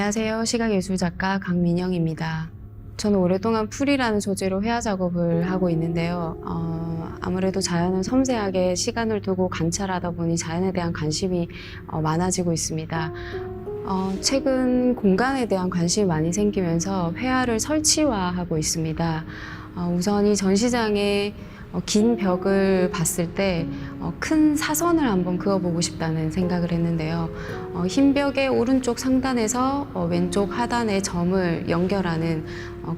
안녕하세요. 시각예술작가 강민영입니다. 저는 오랫동안 풀이라는 소재로 회화 작업을 하고 있는데요. 아무래도 자연을 섬세하게 시간을 두고 관찰하다 보니 자연에 대한 관심이 많아지고 있습니다. 최근 공간에 대한 관심이 많이 생기면서 회화를 설치화하고 있습니다. 우선 이 전시장에 긴 벽을 봤을 때 큰 사선을 한번 그어보고 싶다는 생각을 했는데요. 흰 벽의 오른쪽 상단에서 왼쪽 하단의 점을 연결하는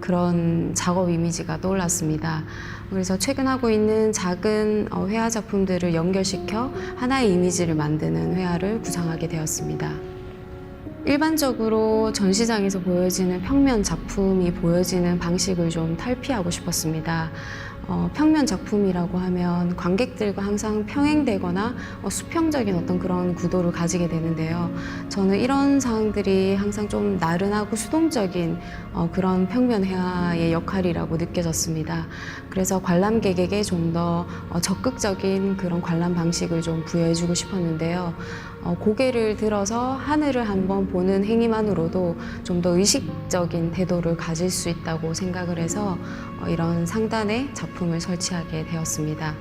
그런 작업 이미지가 떠올랐습니다. 그래서 최근 하고 있는 작은 회화 작품들을 연결시켜 하나의 이미지를 만드는 회화를 구상하게 되었습니다. 일반적으로 전시장에서 보여지는 평면 작품이 보여지는 방식을 좀 탈피하고 싶었습니다. 평면 작품이라고 하면 관객들과 항상 평행되거나 수평적인 어떤 그런 구도를 가지게 되는데요. 저는 이런 상황들이 항상 좀 나른하고 수동적인 그런 평면 회화의 역할이라고 느껴졌습니다. 그래서 관람객에게 좀 더 적극적인 그런 관람 방식을 좀 부여해주고 싶었는데요. 고개를 들어서 하늘을 한번 보는 행위만으로도 좀 더 의식적인 태도를 가질 수 있다고 생각을 해서 이런 상단에 작품을 설치하게 되었습니다.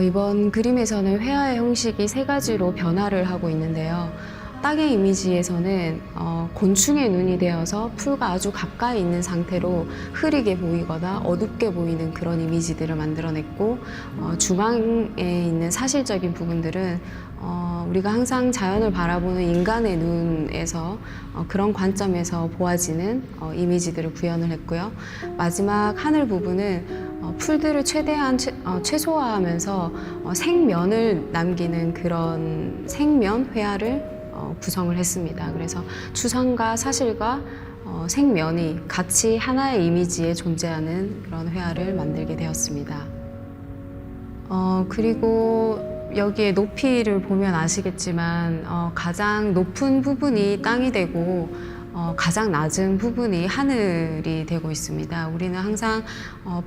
이번 그림에서는 회화의 형식이 세 가지로 변화를 하고 있는데요. 땅의 이미지에서는 곤충의 눈이 되어서 풀과 아주 가까이 있는 상태로 흐리게 보이거나 어둡게 보이는 그런 이미지들을 만들어냈고, 중앙에 있는 사실적인 부분들은 우리가 항상 자연을 바라보는 인간의 눈에서 그런 관점에서 보아지는 이미지들을 구현을 했고요. 마지막 하늘 부분은 풀들을 최대한 최소화하면서 생면을 남기는 그런 생면 회화를 구성을 했습니다. 그래서 추상과 사실과 생면이 같이 하나의 이미지에 존재하는 그런 회화를 만들게 되었습니다. 그리고 여기에 높이를 보면 아시겠지만 가장 높은 부분이 땅이 되고 가장 낮은 부분이 하늘이 되고 있습니다. 우리는 항상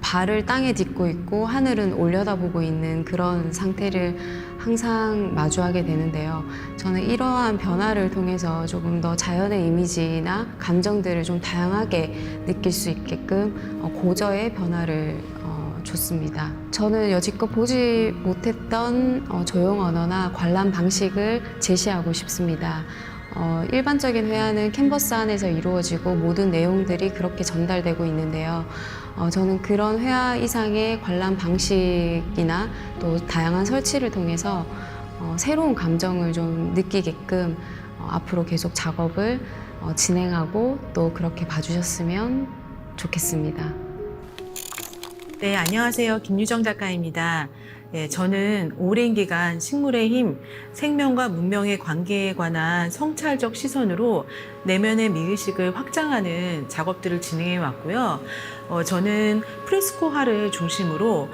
발을 땅에 딛고 있고 하늘은 올려다보고 있는 그런 상태를 항상 마주하게 되는데요. 저는 이러한 변화를 통해서 조금 더 자연의 이미지나 감정들을 좀 다양하게 느낄 수 있게끔 고저의 변화를 줬습니다. 저는 여지껏 보지 못했던 조형 언어나 관람 방식을 제시하고 싶습니다. 일반적인 회화는 캔버스 안에서 이루어지고 모든 내용들이 그렇게 전달되고 있는데요. 저는 그런 회화 이상의 관람 방식이나 또 다양한 설치를 통해서 새로운 감정을 좀 느끼게끔 앞으로 계속 작업을 진행하고 또 그렇게 봐주셨으면 좋겠습니다. 네, 안녕하세요. 김유정 작가입니다. 네, 저는 오랜 기간 식물의 힘, 생명과 문명의 관계에 관한 성찰적 시선으로 내면의 미의식을 확장하는 작업들을 진행해 왔고요. 저는 프레스코화를 중심으로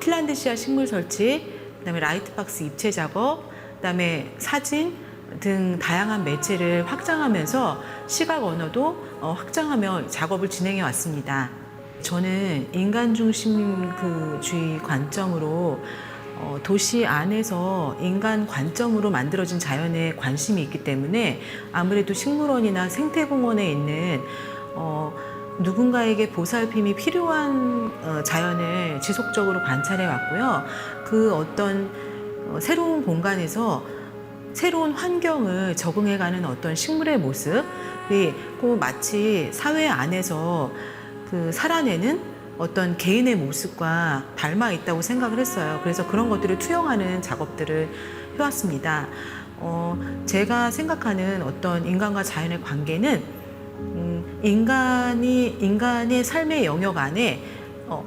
틸란드시아 식물 설치, 그다음에 라이트박스 입체 작업, 그다음에 사진 등 다양한 매체를 확장하면서 시각 언어도 확장하며 작업을 진행해 왔습니다. 저는 인간 중심주의 관점으로 도시 안에서 인간 관점으로 만들어진 자연에 관심이 있기 때문에 아무래도 식물원이나 생태공원에 있는 누군가에게 보살핌이 필요한 자연을 지속적으로 관찰해 왔고요. 그 어떤 새로운 공간에서 새로운 환경을 적응해가는 어떤 식물의 모습이 꼭 마치 사회 안에서 살아내는 어떤 개인의 모습과 닮아 있다고 생각을 했어요. 그래서 그런 것들을 투영하는 작업들을 해왔습니다. 제가 생각하는 어떤 인간과 자연의 관계는 인간의 삶의 영역 안에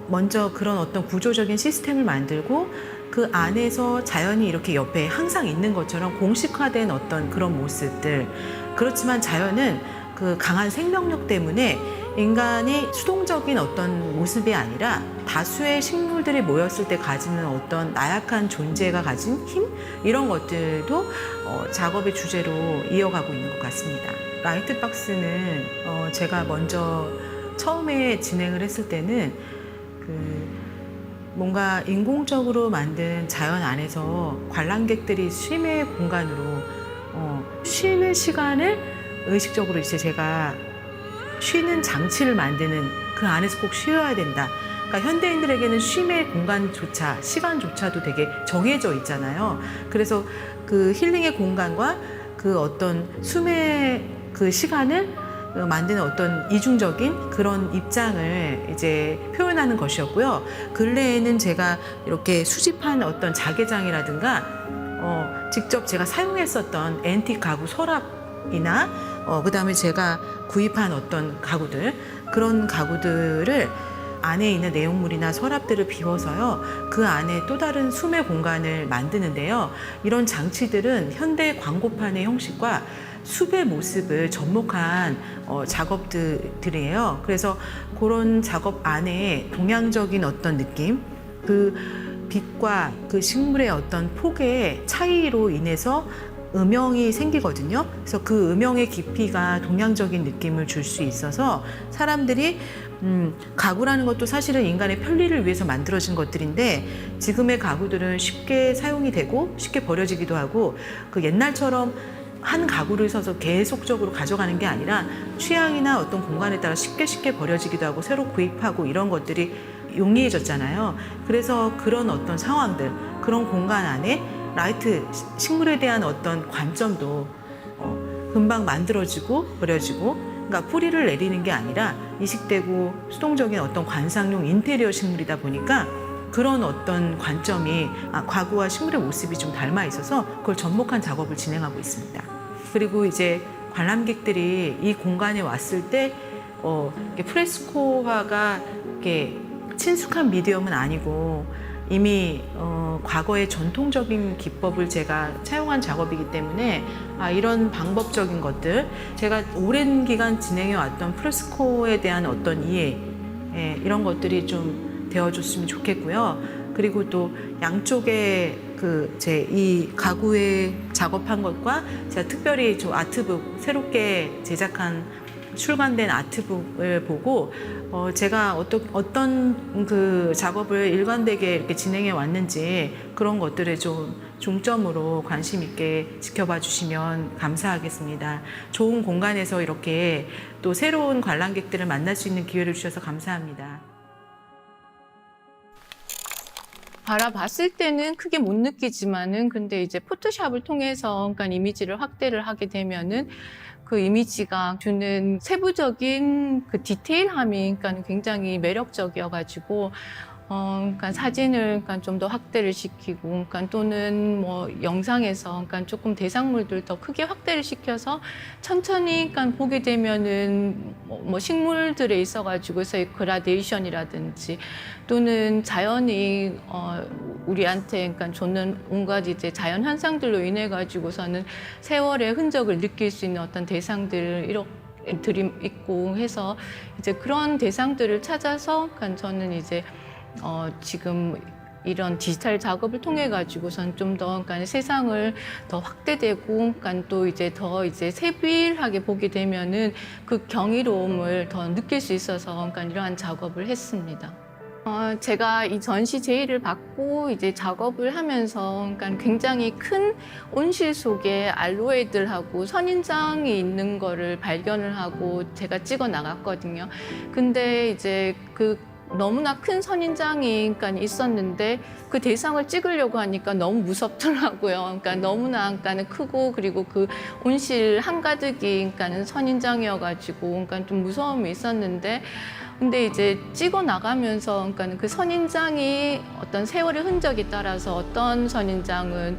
먼저 그런 어떤 구조적인 시스템을 만들고 그 안에서 자연이 이렇게 옆에 항상 있는 것처럼 공식화된 어떤 그런 모습들. 그렇지만 자연은 그 강한 생명력 때문에 인간이 수동적인 어떤 모습이 아니라 다수의 식물들이 모였을 때 가지는 어떤 나약한 존재가 가진 힘? 이런 것들도 작업의 주제로 이어가고 있는 것 같습니다. 라이트박스는 제가 먼저 처음에 진행을 했을 때는 뭔가 인공적으로 만든 자연 안에서 관람객들이 쉼의 공간으로 쉬는 시간을 의식적으로 이제 제가 쉬는 장치를 만드는 그 안에서 꼭 쉬어야 된다. 그러니까 현대인들에게는 쉼의 공간조차, 시간조차도 되게 정해져 있잖아요. 그래서 그 힐링의 공간과 그 어떤 숨의 그 시간을 만드는 어떤 이중적인 그런 입장을 이제 표현하는 것이었고요. 근래에는 제가 이렇게 수집한 어떤 자개장이라든가 직접 제가 사용했었던 앤틱 가구 서랍이나 그다음에 제가 구입한 어떤 가구들, 그런 가구들을 안에 있는 내용물이나 서랍들을 비워서요, 그 안에 또 다른 숨의 공간을 만드는데요. 이런 장치들은 현대 광고판의 형식과 숲의 모습을 접목한 작업들이에요. 그래서 그런 작업 안에 동양적인 어떤 느낌, 그 빛과 그 식물의 어떤 폭의 차이로 인해서 음영이 생기거든요. 그래서 그 음영의 깊이가 동양적인 느낌을 줄 수 있어서 사람들이 가구라는 것도 사실은 인간의 편리를 위해서 만들어진 것들인데, 지금의 가구들은 쉽게 사용이 되고 쉽게 버려지기도 하고, 그 옛날처럼 한 가구를 써서 계속적으로 가져가는 게 아니라 취향이나 어떤 공간에 따라 쉽게 버려지기도 하고 새로 구입하고 이런 것들이 용이해졌잖아요. 그래서 그런 어떤 상황들, 그런 공간 안에 라이트, 식물에 대한 어떤 관점도 금방 만들어지고 버려지고, 그러니까 뿌리를 내리는 게 아니라 이식되고 수동적인 어떤 관상용 인테리어 식물이다 보니까 그런 어떤 관점이 가구와 식물의 모습이 좀 닮아 있어서 그걸 접목한 작업을 진행하고 있습니다. 그리고 이제 관람객들이 이 공간에 왔을 때 프레스코화가 이렇게 친숙한 미디엄은 아니고 이미 과거의 전통적인 기법을 제가 차용한 작업이기 때문에 이런 방법적인 것들, 제가 오랜 기간 진행해 왔던 프레스코에 대한 어떤 이해, 이런 것들이 좀 되어줬으면 좋겠고요. 그리고 또 양쪽에 제 이 가구에 작업한 것과 제가 특별히 저 아트북 새롭게 제작한 출간된 아트북을 보고 제가 어떤 그 작업을 일관되게 이렇게 진행해 왔는지 그런 것들을 좀 중점으로 관심 있게 지켜봐 주시면 감사하겠습니다. 좋은 공간에서 이렇게 또 새로운 관람객들을 만날 수 있는 기회를 주셔서 감사합니다. 바라봤을 때는 크게 못 느끼지만은, 근데 이제 포토샵을 통해서 그러니까 이미지를 확대를 하게 되면은 그 이미지가 주는 세부적인 그 디테일함이 그러니까 굉장히 매력적이어가지고 그러니까 사진을 그러니까 좀 더 확대를 시키고, 그러니까 또는 뭐 영상에서 그러니까 조금 대상물들 더 크게 확대를 시켜서 천천히 그러니까 보게 되면은 뭐 식물들에 있어가지고서의 그라데이션이라든지 또는 자연이 우리한테 그러니까 줬는 온갖 이제 자연 현상들로 인해 가지고서는 세월의 흔적을 느낄 수 있는 어떤 대상들을 이렇게 들이 있고 해서 이제 그런 대상들을 찾아서 그러니까 저는 이제 지금 이런 디지털 작업을 통해 가지고선 좀 더 그러니까 세상을 더 확대되고, 그러니까 또 이제 더 이제 세밀하게 보게 되면은 그 경이로움을 더 느낄 수 있어서 그러니까 이러한 작업을 했습니다. 제가 이 전시 제의를 받고 이제 작업을 하면서 그러니까 굉장히 큰 온실 속에 알로에들하고 선인장이 있는 거를 발견을 하고 제가 찍어 나갔거든요. 근데 이제 그 너무나 큰 선인장이 그러니까 있었는데 그 대상을 찍으려고 하니까 너무 무섭더라고요. 그러니까 너무나 그러니까는 크고, 그리고 그 온실 한가득이 그러니까는 선인장이어가지고 그러니까 좀 무서움이 있었는데, 근데 이제 찍어 나가면서 그러니까는 그 선인장이 어떤 세월의 흔적에 따라서 어떤 선인장은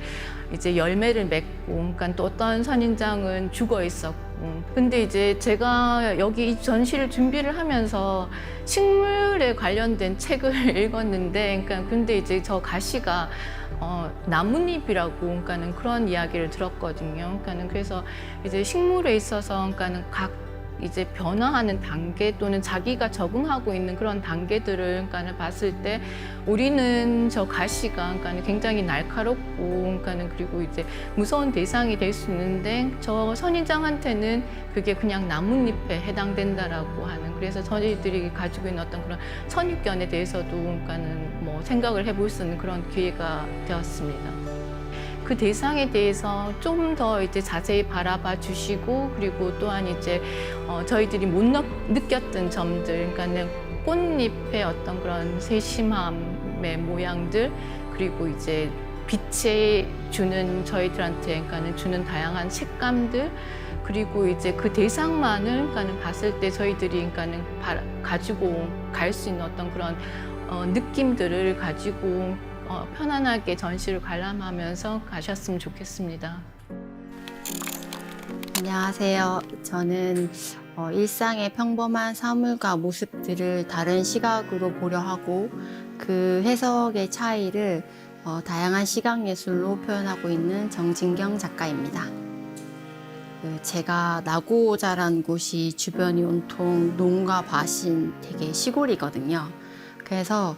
이제 열매를 맺고, 그러니까 또 어떤 선인장은 죽어 있었고. 근데 이제 제가 여기 이 전시를 준비를 하면서 식물에 관련된 책을 읽었는데, 그러니까 근데 이제 저 가시가 나뭇잎이라고 그러니까는 그런 이야기를 들었거든요. 그러니까는 그래서 이제 식물에 있어서 그러니까는 각 이제 변화하는 단계 또는 자기가 적응하고 있는 그런 단계들을 그러니까 봤을 때 우리는 저 가시가 그러니까 굉장히 날카롭고, 그러니까 그리고 이제 무서운 대상이 될 수 있는데 저 선인장한테는 그게 그냥 나뭇잎에 해당된다라고 하는, 그래서 저희들이 가지고 있는 어떤 그런 선입견에 대해서도 그러니까는 뭐 생각을 해볼 수 있는 그런 기회가 되었습니다. 그 대상에 대해서 좀 더 이제 자세히 바라봐 주시고, 그리고 또한 이제 저희들이 못 느꼈던 점들, 그러니까는 꽃잎의 어떤 그런 세심함의 모양들, 그리고 이제 빛에 주는 저희들한테 그러니까는 주는 다양한 색감들, 그리고 이제 그 대상만을 그러니까는 봤을 때 저희들이 그러니까는 가지고 갈 수 있는 어떤 그런 느낌들을 가지고 편안하게 전시를 관람하면서 가셨으면 좋겠습니다. 안녕하세요. 저는 일상의 평범한 사물과 모습들을 다른 시각으로 보려 하고 그 해석의 차이를 다양한 시각 예술로 표현하고 있는 정진경 작가입니다. 제가 나고 자란 곳이 주변이 온통 농가 밭인 되게 시골이거든요. 그래서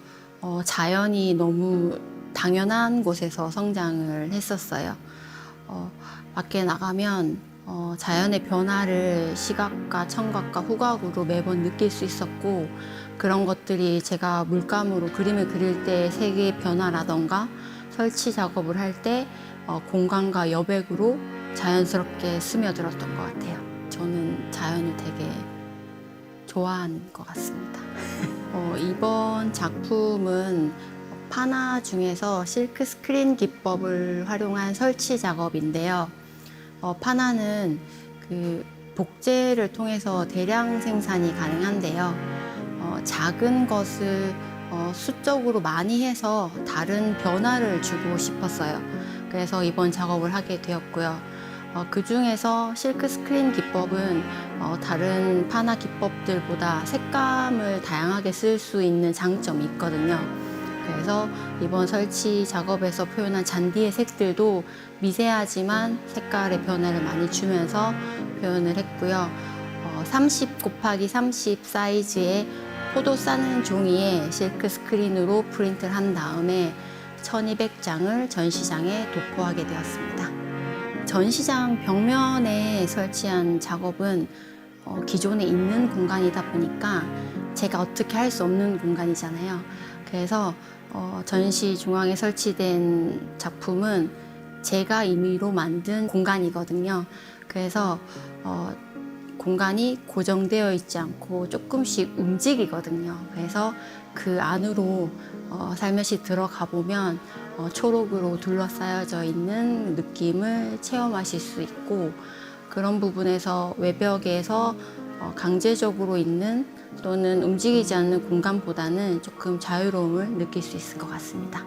자연이 너무 당연한 곳에서 성장을 했었어요. 밖에 나가면 자연의 변화를 시각과 청각과 후각으로 매번 느낄 수 있었고, 그런 것들이 제가 물감으로 그림을 그릴 때 색의 변화라던가 설치 작업을 할 때 공간과 여백으로 자연스럽게 스며들었던 것 같아요. 저는 자연을 되게 좋아하는 것 같습니다. 이번 작품은 파나 중에서 실크 스크린 기법을 활용한 설치 작업인데요. 파나는 그 복제를 통해서 대량 생산이 가능한데요. 작은 것을 수적으로 많이 해서 다른 변화를 주고 싶었어요. 그래서 이번 작업을 하게 되었고요. 그 중에서 실크 스크린 기법은 다른 파나 기법들보다 색감을 다양하게 쓸 수 있는 장점이 있거든요. 그래서 이번 설치 작업에서 표현한 잔디의 색들도 미세하지만 색깔의 변화를 많이 주면서 표현을 했고요. 30 곱하기 30 사이즈의 포도 싸는 종이에 실크 스크린으로 프린트를 한 다음에 1200장을 전시장에 도포하게 되었습니다. 전시장 벽면에 설치한 작업은 기존에 있는 공간이다 보니까 제가 어떻게 할 수 없는 공간이잖아요. 그래서 전시 중앙에 설치된 작품은 제가 임의로 만든 공간이거든요. 그래서 공간이 고정되어 있지 않고 조금씩 움직이거든요. 그래서 그 안으로 살며시 들어가 보면 초록으로 둘러싸여져 있는 느낌을 체험하실 수 있고, 그런 부분에서 외벽에서 강제적으로 있는 또는 움직이지 않는 공간보다는 조금 자유로움을 느낄 수 있을 것 같습니다.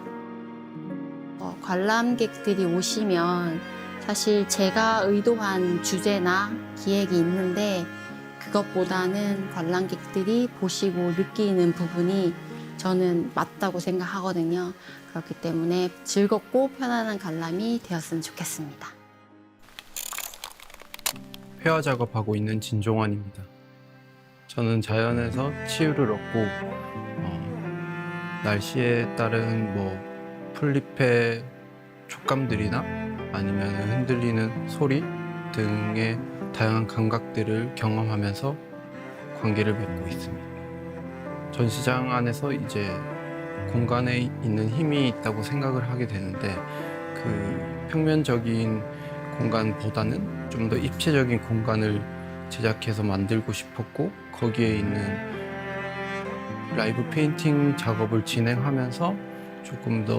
관람객들이 오시면 사실 제가 의도한 주제나 기획이 있는데 그것보다는 관람객들이 보시고 느끼는 부분이 저는 맞다고 생각하거든요. 그렇기 때문에 즐겁고 편안한 관람이 되었으면 좋겠습니다. 회화 작업하고 있는 진종환입니다. 저는 자연에서 치유를 얻고 날씨에 따른 풀잎의 촉감들이나 아니면 흔들리는 소리 등의 다양한 감각들을 경험하면서 관계를 맺고 있습니다. 전시장 안에서 이제 공간에 있는 힘이 있다고 생각을 하게 되는데, 그 평면적인 공간보다는 좀 더 입체적인 공간을 제작해서 만들고 싶었고, 거기에 있는 라이브 페인팅 작업을 진행하면서 조금 더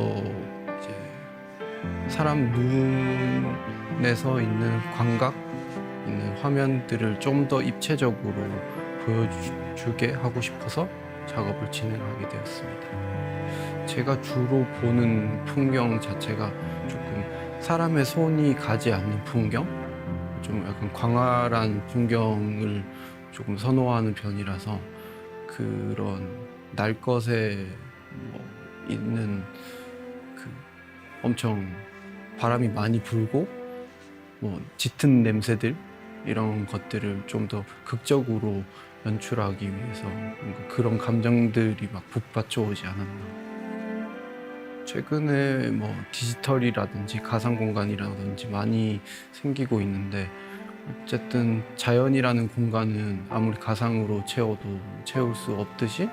이제 사람 눈에서 있는 감각 있는 화면들을 좀 더 입체적으로 보여주게 하고 싶어서 작업을 진행하게 되었습니다. 제가 주로 보는 풍경 자체가 조금 사람의 손이 가지 않는 풍경, 좀 약간 광활한 풍경을 조금 선호하는 편이라서 그런 날 것에 있는 그 엄청 바람이 많이 불고 짙은 냄새들 이런 것들을 좀 더 극적으로 연출하기 위해서 뭔가 그런 감정들이 막 북받쳐 오지 않았나. 최근에 디지털이라든지 가상 공간이라든지 많이 생기고 있는데, 어쨌든 자연이라는 공간은 아무리 가상으로 채워도 채울 수 없듯이,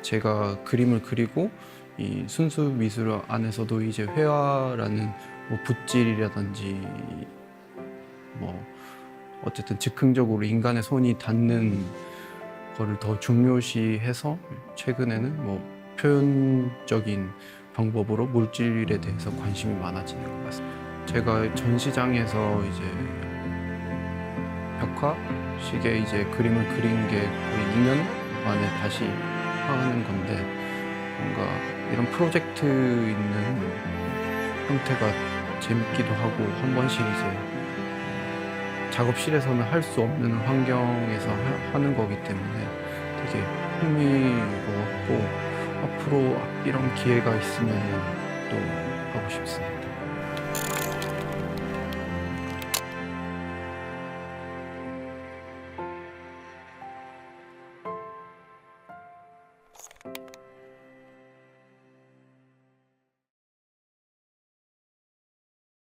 제가 그림을 그리고 이 순수 미술 안에서도 이제 회화라는 뭐 붓질이라든지 뭐 어쨌든 즉흥적으로 인간의 손이 닿는 거를 더 중요시해서 최근에는 뭐 표현적인 방법으로 물질에 대해서 관심이 많아지는 것 같습니다. 제가 전시장에서 이제 벽화식의 이제 그림을 그린 게 거의 2년 만에 다시 하는 건데 뭔가 이런 프로젝트 있는 형태가 재밌기도 하고 한 번씩 이제 작업실에서는 할 수 없는 환경에서 하는 거기 때문에 되게 흥미로웠고 앞으로 이런 기회가 있으면 또 하고 싶습니다.